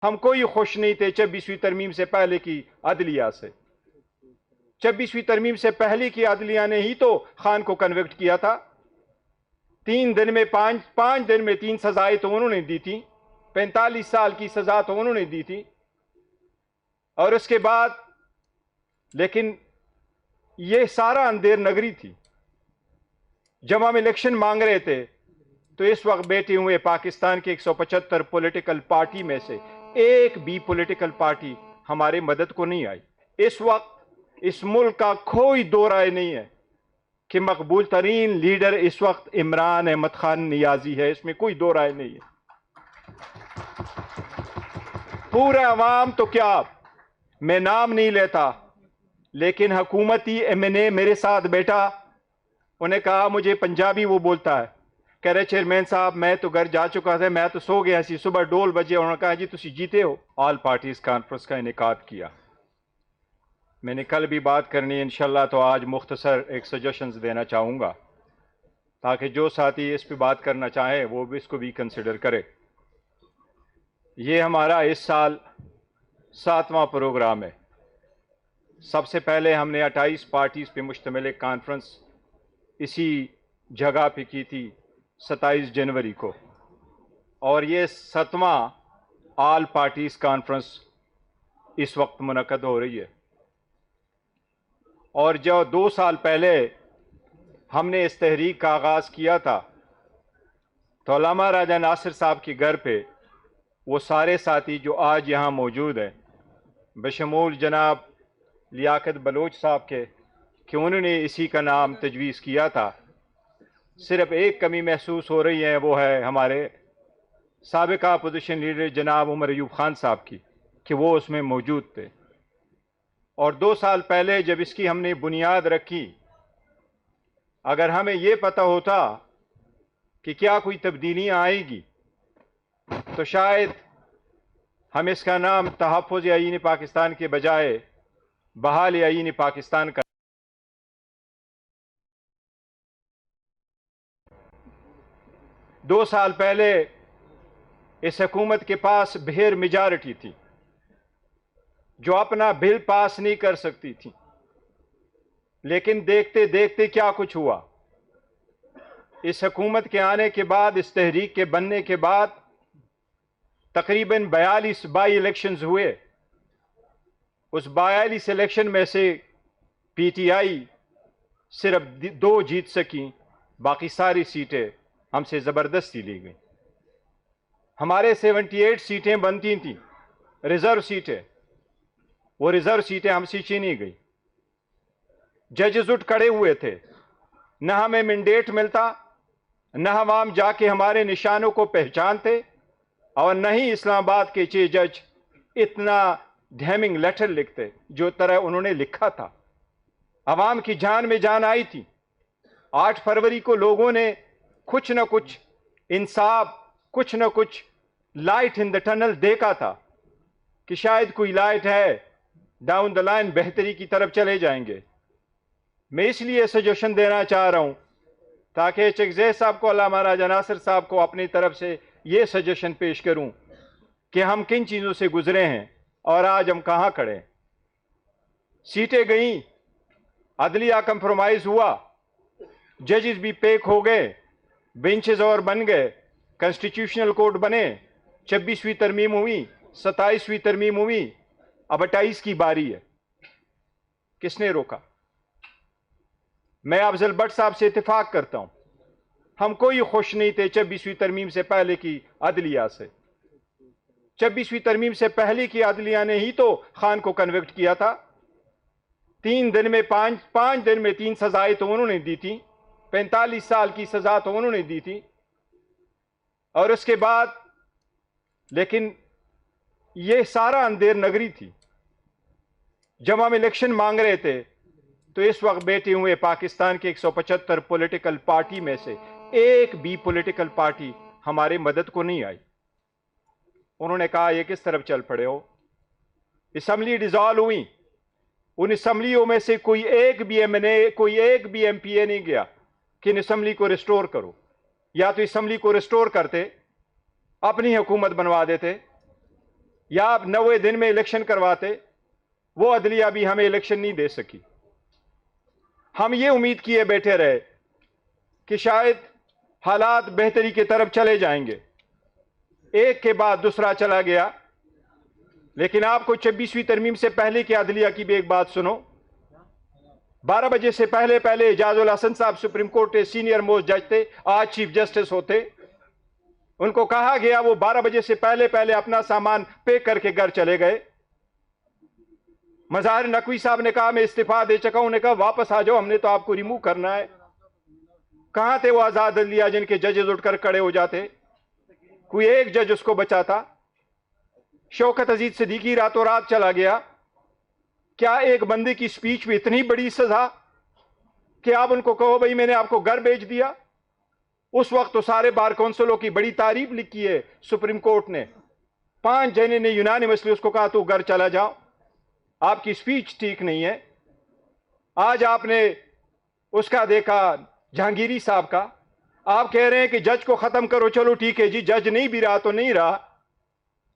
ہم کوئی خوش نہیں تھے 26ویں ترمیم سے پہلے کی عدلیہ سے. 26ویں ترمیم سے پہلے کی عدلیہ نے ہی تو خان کو کنوکٹ کیا تھا. 3 دن میں 5 دن میں 3 سزائیں تو انہوں نے دی تھی. 45 سال کی سزا تو انہوں نے دی تھی. اور اس کے بعد لیکن یہ سارا اندھیر نگری تھی. جب ہم الیکشن مانگ رہے تھے تو اس وقت بیٹھے ہوئے پاکستان کے 175 پولیٹیکل پارٹی میں سے ایک بھی پولیٹیکل پارٹی ہمارے مدد کو نہیں آئی. اس وقت اس ملک کا کوئی دو رائے نہیں ہے کہ مقبول ترین لیڈر اس وقت عمران احمد خان نیازی ہے. اس میں کوئی دو رائے نہیں ہے. پورا عوام تو کیا میں نام نہیں لیتا لیکن حکومتی ایم این اے میرے ساتھ بیٹھا. انہیں کہا مجھے پنجابی وہ بولتا ہے. کہہ رہے چیئرمین صاحب میں تو گھر جا چکا تھا, میں تو سو گیا سی. صبح ڈول بجے انہوں نے کہا جی تسی جیتے ہو. آل پارٹیز کانفرنس کا انعقاد کیا. میں نے کل بھی بات کرنی ہے انشاءاللہ, تو آج مختصر ایک سجیشنز دینا چاہوں گا تاکہ جو ساتھی اس پہ بات کرنا چاہے وہ بھی اس کو بھی کنسیڈر کرے. یہ ہمارا اس سال 7واں پروگرام ہے. سب سے پہلے ہم نے 28 پارٹیز پہ مشتمل ایک کانفرنس اسی جگہ پہ کی تھی 27 جنوری کو, اور یہ 7واں آل پارٹیز کانفرنس اس وقت منعقد ہو رہی ہے. اور جو 2 سال پہلے ہم نے اس تحریک کا آغاز کیا تھا تو علامہ راجہ ناصر صاحب کے گھر پہ وہ سارے ساتھی جو آج یہاں موجود ہیں بشمول جناب لیاقت بلوچ صاحب کے کہ انہوں نے اسی کا نام تجویز کیا تھا. صرف ایک کمی محسوس ہو رہی ہے, وہ ہے ہمارے سابقہ اپوزیشن لیڈر جناب عمر ایوب خان صاحب کی کہ وہ اس میں موجود تھے. اور 2 سال پہلے جب اس کی ہم نے بنیاد رکھی, اگر ہمیں یہ پتہ ہوتا کہ کیا کوئی تبدیلیاں آئیں گی تو شاید ہم اس کا نام تحفظ آئین پاکستان کے بجائے بحال آئین پاکستان کا. 2 سال پہلے اس حکومت کے پاس بھیر میجارٹی تھی جو اپنا بل پاس نہیں کر سکتی تھی, لیکن دیکھتے دیکھتے کیا کچھ ہوا. اس حکومت کے آنے کے بعد, اس تحریک کے بننے کے بعد تقریباً 42 بائی الیکشنز ہوئے. اس 42 الیکشن میں سے پی ٹی آئی صرف 2 جیت سکیں, باقی ساری سیٹیں ہم سے زبردستی لی گئیں. ہمارے 78 سیٹیں بنتی تھیں ریزرو سیٹیں, وہ ریزرو سیٹیں ہم سے چھینی گئی. ججز اٹھ کھڑے ہوئے تھے, نہ ہمیں مینڈیٹ ملتا, نہ عوام جا کے ہمارے نشانوں کو پہچانتے, اور نہ ہی اسلام آباد کے 6 جج اتنا ڈیمنگ لیٹر لکھتے جو طرح انہوں نے لکھا تھا. عوام کی جان میں جان آئی تھی. 8 فروری کو لوگوں نے کچھ نہ کچھ انصاف, کچھ نہ کچھ لائٹ ان دا ٹنل دیکھا تھا کہ شاید کوئی لائٹ ہے, ڈاؤن دا لائن بہتری کی طرف چلے جائیں گے. میں اس لیے سجیشن دینا چاہ رہا ہوں تاکہ چکزے صاحب کو, علامہ راجہ ناصر صاحب کو اپنی طرف سے یہ سجیشن پیش کروں کہ ہم کن چیزوں سے گزرے ہیں اور آج ہم کہاں کھڑے ہیں. سیٹیں گئیں, عدلیہ کمپرومائز ہوا, ججز بھی پیک ہو گئے, بینچز اور بن گئے, کنسٹیٹیوشنل کورٹ بنے, 26ویں ترمیم ہوئی, 27ویں ترمیم ہوئی, اب 28 کی باری ہے. کس نے روکا؟ میں افضل بٹ صاحب سے اتفاق کرتا ہوں, ہم کوئی خوش نہیں تھے 26ویں ترمیم سے پہلے کی عدلیہ سے. 26ویں ترمیم سے پہلے کی عدلیہ نے ہی تو خان کو کنوکٹ کیا تھا. 3 دن میں 5 دن میں 3 سزائیں تو انہوں نے دی تھی. 45 سال کی سزا تو انہوں نے دی تھی. اور اس کے بعد لیکن یہ سارا اندھیر نگری تھی. جب ہم الیکشن مانگ رہے تھے تو اس وقت بیٹھے ہوئے پاکستان کے 175 پولیٹیکل پارٹی میں سے ایک بھی پولیٹیکل پارٹی ہمارے مدد کو نہیں آئی. انہوں نے کہا یہ کس طرف چل پڑے ہو. اسمبلی ڈیزالو ہوئی, ان اسمبلیوں میں سے کوئی ایک بھی ایم این اے, کوئی ایک بھی ایم پی اے نہیں گیا کہ ان اسمبلی کو ریسٹور کرو. یا تو اسمبلی کو ریسٹور کرتے, اپنی حکومت بنوا دیتے, یا آپ 90 دن میں الیکشن کرواتے، وہ عدلیہ بھی ہمیں الیکشن نہیں دے سکی۔ ہم یہ امید کیے بیٹھے رہے کہ شاید حالات بہتری کی طرف چلے جائیں گے، ایک کے بعد دوسرا چلا گیا۔ لیکن آپ کو 26ویں ترمیم سے پہلے کی عدلیہ کی بھی ایک بات سنو۔ 12 بجے سے پہلے اعجاز الحسن صاحب سپریم کورٹ کے سینئر موسٹ جج تھے، آج چیف جسٹس ہوتے۔ ان کو کہا گیا وہ 12 بجے سے پہلے اپنا سامان پیک کر کے گھر چلے گئے۔ مظاہر نقوی صاحب نے کہا میں استعفیٰ دے چکا ہوں، انہوں نے کہا واپس آ جاؤ، ہم نے تو آپ کو ریموو کرنا ہے۔ کہاں تھے وہ آزاد عدلیہ جن کے ججز اٹھ کر کھڑے ہو جاتے؟ کوئی ایک جج اس کو بچاتا؟ شوکت عزیز صدیقی راتوں رات چلا گیا۔ کیا ایک بندے کی سپیچ میں اتنی بڑی سزا کہ آپ ان کو کہو بھئی میں نے آپ کو گھر بھیج دیا؟ اس وقت تو سارے بار کونسلوں کی بڑی تعریف لکھی ہے سپریم کورٹ نے، 5 ججوں نے یونانیمسلی اس کو کہا تو گھر چلا جاؤ، آپ کی سپیچ ٹھیک نہیں ہے۔ آج آپ نے اس کا دیکھا جہانگیری صاحب کا، آپ کہہ رہے ہیں کہ جج کو ختم کرو، چلو ٹھیک ہے جی، جج نہیں بھی رہا تو نہیں رہا۔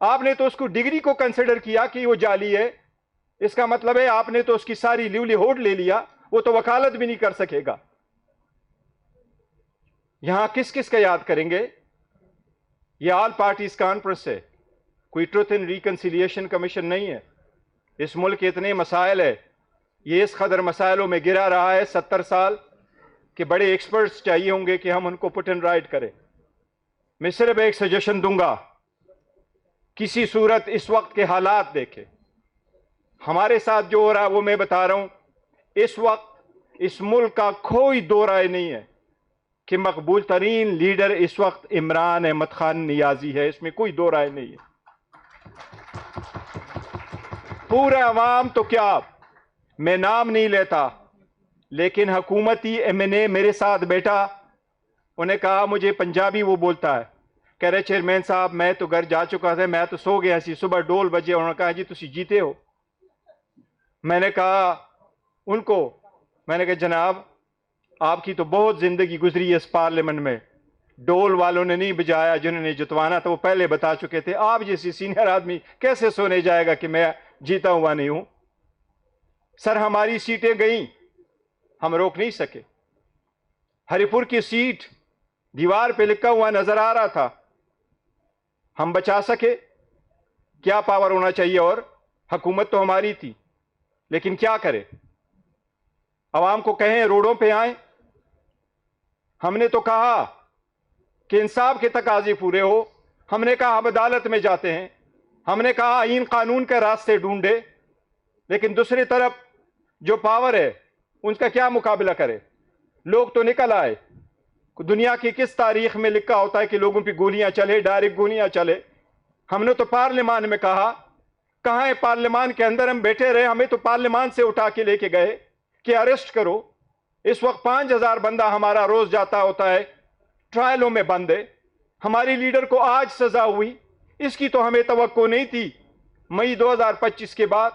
آپ نے تو اس کو ڈگری کو کنسیڈر کیا کہ وہ جعلی ہے، اس کا مطلب ہے آپ نے تو اس کی ساری لیولی ہوڈ لے لیا، وہ تو وکالت بھی نہیں کر سکے گا۔ یہاں کس کس کا یاد کریں گے؟ یہ آل پارٹیز کانفرنس ہے، کوئی ٹروتھ اینڈ ریکنسیلیشن کمیشن نہیں ہے۔ اس ملک کے اتنے مسائل ہے، یہ اس قدر مسائلوں میں گرا رہا ہے 70 سال کہ بڑے ایکسپرٹس چاہیے ہوں گے کہ ہم ان کو پٹ اینڈ رائٹ کریں۔ میں صرف ایک سجیشن دوں گا، کسی صورت اس وقت کے حالات دیکھیں، ہمارے ساتھ جو ہو رہا ہے وہ میں بتا رہا ہوں۔ اس وقت اس ملک کا کوئی دو رائے نہیں ہے کہ مقبول ترین لیڈر اس وقت عمران احمد خان نیازی ہے، اس میں کوئی دو رائے نہیں ہے۔ پورے عوام تو کیا، میں نام نہیں لیتا، لیکن حکومتی ایم این اے میرے ساتھ بیٹھا، انہیں کہا مجھے پنجابی وہ بولتا ہے، کہہ رہے چیئرمین صاحب میں تو گھر جا چکا تھا، میں تو سو گیا سی، صبح ڈول بجے، انہوں نے کہا جی تسی جیتے ہو۔ میں نے کہا ان کو، میں نے کہا جناب آپ کی تو بہت زندگی گزری ہے اس پارلیمنٹ میں، ڈول والوں نے نہیں بجایا، جنہوں نے جتوانا تو وہ پہلے بتا چکے تھے، آپ جیسی سینئر آدمی کیسے سونے جائے گا کہ میں جیتا ہوا نہیں ہوں؟ سر ہماری سیٹیں گئیں، ہم روک نہیں سکے۔ ہری پور کی سیٹ دیوار پہ لکھا ہوا نظر آ رہا تھا، ہم بچا سکے؟ کیا پاور ہونا چاہیے، اور حکومت تو ہماری تھی، لیکن کیا کرے؟ عوام کو کہیں روڈوں پہ آئیں۔ ہم نے تو کہا کہ انصاف کے تقاضے پورے ہو، ہم نے کہا ہم عدالت میں جاتے ہیں، ہم نے کہا آئین قانون کے راستے ڈھونڈے، لیکن دوسری طرف جو پاور ہے ان کا کیا مقابلہ کرے؟ لوگ تو نکل آئے۔ دنیا کی کس تاریخ میں لکھا ہوتا ہے کہ لوگوں پہ گولیاں چلے، ڈائریکٹ گولیاں چلے؟ ہم نے تو پارلیمان میں کہا، کہاں ہے پارلیمان کے اندر ہم بیٹھے رہے، ہمیں تو پارلیمان سے اٹھا کے لے کے گئے کہ اریسٹ کرو۔ اس وقت 5000 بندہ ہمارا روز جاتا ہوتا ہے، ٹرائلوں میں بند ہے۔ ہماری لیڈر کو آج سزا ہوئی، اس کی تو ہمیں توقع نہیں تھی۔ مئی 2025 کے بعد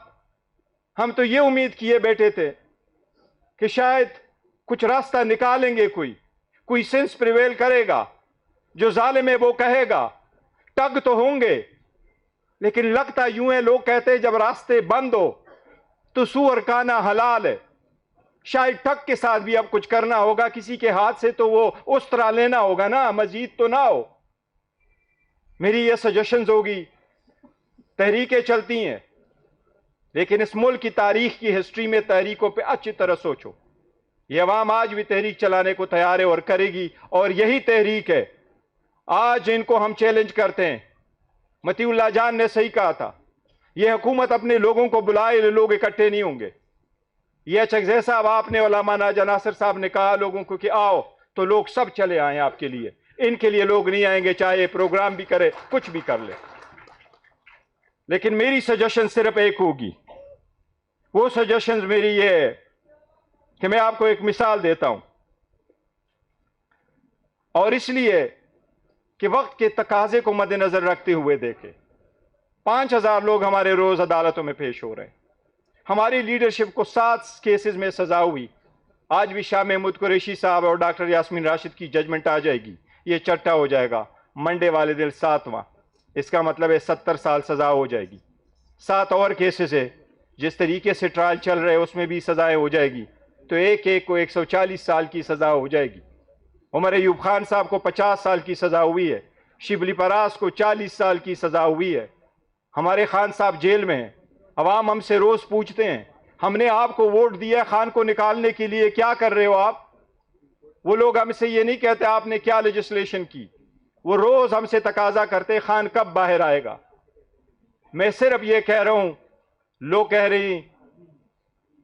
ہم تو یہ امید کیے بیٹھے تھے کہ شاید کچھ راستہ نکالیں گے، کوئی سینس پریویل کرے گا، جو ظالم ہے وہ کہے گا، ٹگ تو ہوں گے، لیکن لگتا یوں ہے لوگ کہتے ہیں جب راستے بند ہو تو سور کانا حلال ہے۔ شاید ٹگ کے ساتھ بھی اب کچھ کرنا ہوگا، کسی کے ہاتھ سے تو وہ اس طرح لینا ہوگا نا، مزید تو نہ ہو۔ میری یہ سجیشنز ہوگی، تحریکیں چلتی ہیں، لیکن اس ملک کی تاریخ کی ہسٹری میں تحریکوں پہ اچھی طرح سوچو۔ یہ عوام آج بھی تحریک چلانے کو تیار ہے اور کرے گی، اور یہی تحریک ہے آج ان کو ہم چیلنج کرتے ہیں۔ متی اللہ جان نے صحیح کہا تھا، یہ حکومت اپنے لوگوں کو بلائے، لوگ اکٹھے نہیں ہوں گے۔ یہ چکزے صاحب آپ نے، علامہ ناجا ناصر صاحب نے کہا لوگوں کو کہ آؤ، تو لوگ سب چلے آئیں آپ کے لیے، ان کے لیے لوگ نہیں آئیں گے، چاہے پروگرام بھی کرے، کچھ بھی کر لے۔ لیکن میری سجیشن صرف ایک ہوگی، وہ سجیشنز میری یہ ہے کہ میں آپ کو ایک مثال دیتا ہوں، اور اس لیے کہ وقت کے تقاضے کو مد نظر رکھتے ہوئے دیکھیں۔ 5000 لوگ ہمارے روز عدالتوں میں پیش ہو رہے ہیں، ہماری لیڈرشپ کو 7 کیسز میں سزا ہوئی۔ آج بھی شاہ محمود قریشی صاحب اور ڈاکٹر یاسمین راشد کی ججمنٹ آ جائے گی، یہ چٹا ہو جائے گا، منڈے والے دن 7واں اس کا مطلب ہے 70 سال سزا ہو جائے گی. 7 اور کیسز ہے جس طریقے سے ٹرائل چل رہے اس میں بھی سزائیں ہو جائے گی, تو ایک کو 140 سال کی سزا ہو جائے گی. عمر ایوب خان صاحب کو 50 سال کی سزا ہوئی ہے, شبلی پراس کو 40 سال کی سزا ہوئی ہے. ہمارے خان صاحب جیل میں ہیں. عوام ہم سے روز پوچھتے ہیں ہم نے آپ کو ووٹ دیا خان کو نکالنے کے لیے, کیا کر رہے ہو آپ؟ وہ لوگ ہم سے یہ نہیں کہتے آپ نے کیا لیجسلیشن کی, وہ روز ہم سے تقاضا کرتے خان کب باہر آئے گا. میں صرف یہ کہہ رہا ہوں, لوگ کہہ رہی ہیں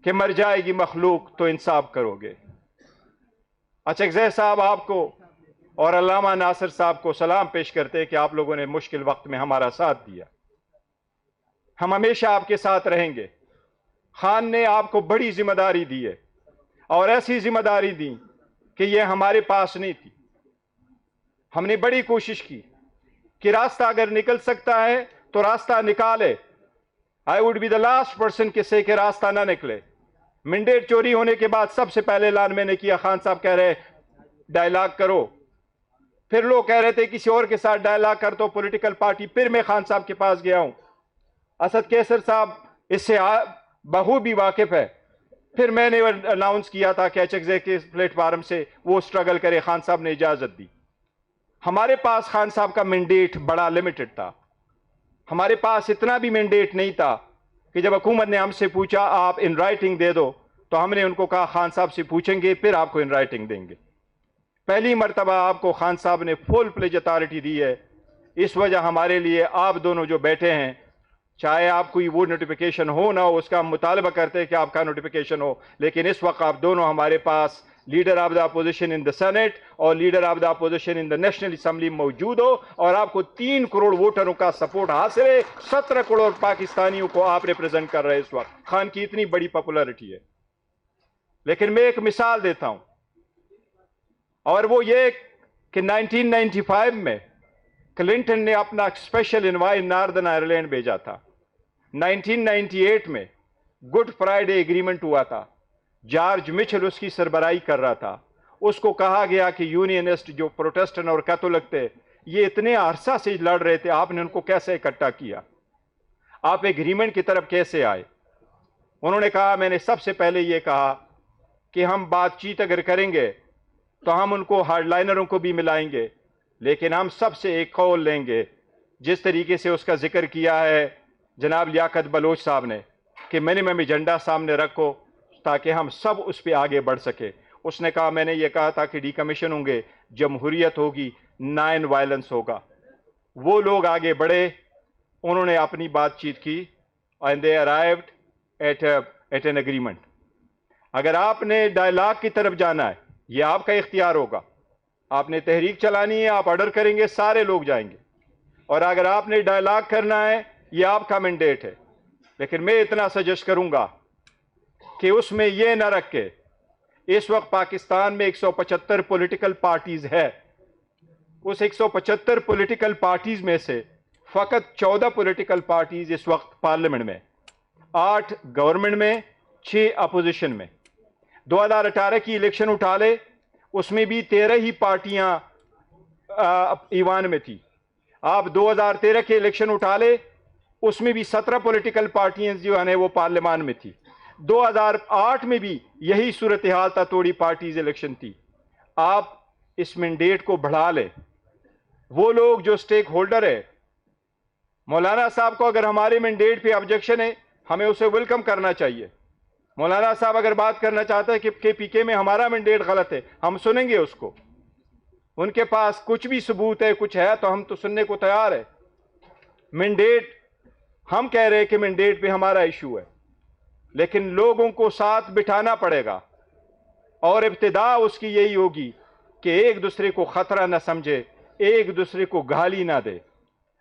کہ مر جائے گی مخلوق تو انصاف کرو گے. اچکزئی صاحب آپ کو اور علامہ ناصر صاحب کو سلام پیش کرتے ہیں کہ آپ لوگوں نے مشکل وقت میں ہمارا ساتھ دیا. ہم ہمیشہ آپ کے ساتھ رہیں گے. خان نے آپ کو بڑی ذمہ داری دی ہے, اور ایسی ذمہ داری دی کہ یہ ہمارے پاس نہیں تھی. ہم نے بڑی کوشش کی کہ راستہ اگر نکل سکتا ہے تو راستہ نکالے. I would be the last person کہ سے کہ راستہ نہ نکلے. منڈیٹ چوری ہونے کے بعد سب سے پہلے اعلان میں نے کیا, خان صاحب کہہ رہے ڈائلاگ کرو, پھر لوگ کہہ رہے تھے کسی اور کے ساتھ ڈائلاگ کر تو پولیٹیکل پارٹی, پھر میں خان صاحب کے پاس گیا ہوں. اسد کیسر صاحب اس سے بخوبی واقف ہے. پھر میں نے اناؤنس کیا تھا کہ اچکزئی کے پلیٹ فارم سے وہ سٹرگل کرے, خان صاحب نے اجازت دی. ہمارے پاس خان صاحب کا مینڈیٹ بڑا لمیٹڈ تھا. ہمارے پاس اتنا بھی مینڈیٹ نہیں تھا کہ جب حکومت نے ہم سے پوچھا آپ ان رائٹنگ دے دو, تو ہم نے ان کو کہا خان صاحب سے پوچھیں گے پھر آپ کو ان رائٹنگ دیں گے. پہلی مرتبہ آپ کو خان صاحب نے فل پلیج اتھارٹی دی ہے. اس وجہ ہمارے لیے آپ دونوں جو بیٹھے ہیں, چاہے آپ کوئی وہ نوٹیفیکیشن ہو نہ ہو, اس کا ہم مطالبہ کرتے ہیں کہ آپ کا نوٹیفیکیشن ہو, لیکن اس وقت آپ دونوں ہمارے پاس leader of the opposition in the senate اور leader of the opposition in the national assembly موجود ہو, اور آپ کو 3 کروڑ ووٹروں کا سپورٹ حاصل ہے. 17 کروڑ پاکستانیوں کو آپ ریپرزینٹ کر رہے ہیں اس وقت. خان کی اتنی بڑی پاپولرٹی ہے. لیکن میں ایک مثال دیتا ہوں, اور وہ یہ کہ 1995 میں کلنٹن نے اپنا اسپیشل انوائے ناردرن آئرلینڈ بھیجا تھا. 1998 میں گڈ فرائیڈے ایگریمنٹ ہوا تھا. جارج مچل اس کی سربراہی کر رہا تھا. اس کو کہا گیا کہ یونینسٹ جو پروٹسٹنٹ اور کیتھولک تھے یہ اتنے عرصہ سے لڑ رہے تھے, آپ نے ان کو کیسے اکٹھا کیا, آپ ایگریمنٹ کی طرف کیسے آئے؟ انہوں نے کہا میں نے سب سے پہلے یہ کہا کہ ہم بات چیت اگر کریں گے تو ہم ان کو ہارڈ لائنروں کو بھی ملائیں گے, لیکن ہم سب سے ایک قول لیں گے, جس طریقے سے اس کا ذکر کیا ہے جناب لیاقت بلوچ صاحب نے کہ منیمم ایجنڈا سامنے رکھو تاکہ ہم سب اس پہ آگے بڑھ سکے. اس نے کہا میں نے یہ کہا تھا کہ ڈی کمیشن ہوں گے, جمہوریت ہوگی, نان وائلنس ہوگا. وہ لوگ آگے بڑھے, انہوں نے اپنی بات چیت کی, and they arrived at an agreement. اگر آپ نے ڈائلاگ کی طرف جانا ہے یہ آپ کا اختیار ہوگا, آپ نے تحریک چلانی ہے, آپ آرڈر کریں گے سارے لوگ جائیں گے, اور اگر آپ نے ڈائلاگ کرنا ہے یہ آپ کا مینڈیٹ ہے. لیکن میں اتنا سجیسٹ کروں گا کہ اس میں یہ نہ رکھ کے, اس وقت پاکستان میں 175 پولیٹیکل پارٹیز ہے, اس 175 پولیٹیکل پارٹیز میں سے فقط 14 پولیٹیکل پارٹیز اس وقت پارلیمنٹ میں, 8 گورنمنٹ میں, 6 اپوزیشن میں. 2018 کی الیکشن اٹھا لے, اس میں بھی 13 ہی پارٹیاں ایوان میں تھی. آپ 2013 کے الیکشن اٹھا لے, اس میں بھی 17 پولیٹیکل پارٹیاں جو ہیں وہ پارلیمان میں تھی. 2008 میں بھی یہی صورتحال تھا, توڑی پارٹیز الیکشن تھی. آپ اس مینڈیٹ کو بڑھا لیں. وہ لوگ جو سٹیک ہولڈر ہے, مولانا صاحب کو اگر ہمارے مینڈیٹ پہ آبجیکشن ہے ہمیں اسے ویلکم کرنا چاہیے. مولانا صاحب اگر بات کرنا چاہتے ہیں کہ پی کے میں ہمارا مینڈیٹ غلط ہے, ہم سنیں گے اس کو. ان کے پاس کچھ بھی ثبوت ہے, کچھ ہے تو ہم تو سننے کو تیار ہے. مینڈیٹ ہم کہہ رہے ہیں کہ مینڈیٹ پہ ہمارا ایشو ہے, لیکن لوگوں کو ساتھ بٹھانا پڑے گا, اور ابتدا اس کی یہی ہوگی کہ ایک دوسرے کو خطرہ نہ سمجھے, ایک دوسرے کو گالی نہ دے.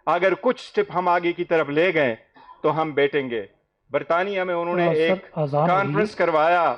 اگر کچھ سٹیپ ہم آگے کی طرف لے گئے تو ہم بیٹھیں گے. برطانیہ میں انہوں نے ایک کانفرنس کروایا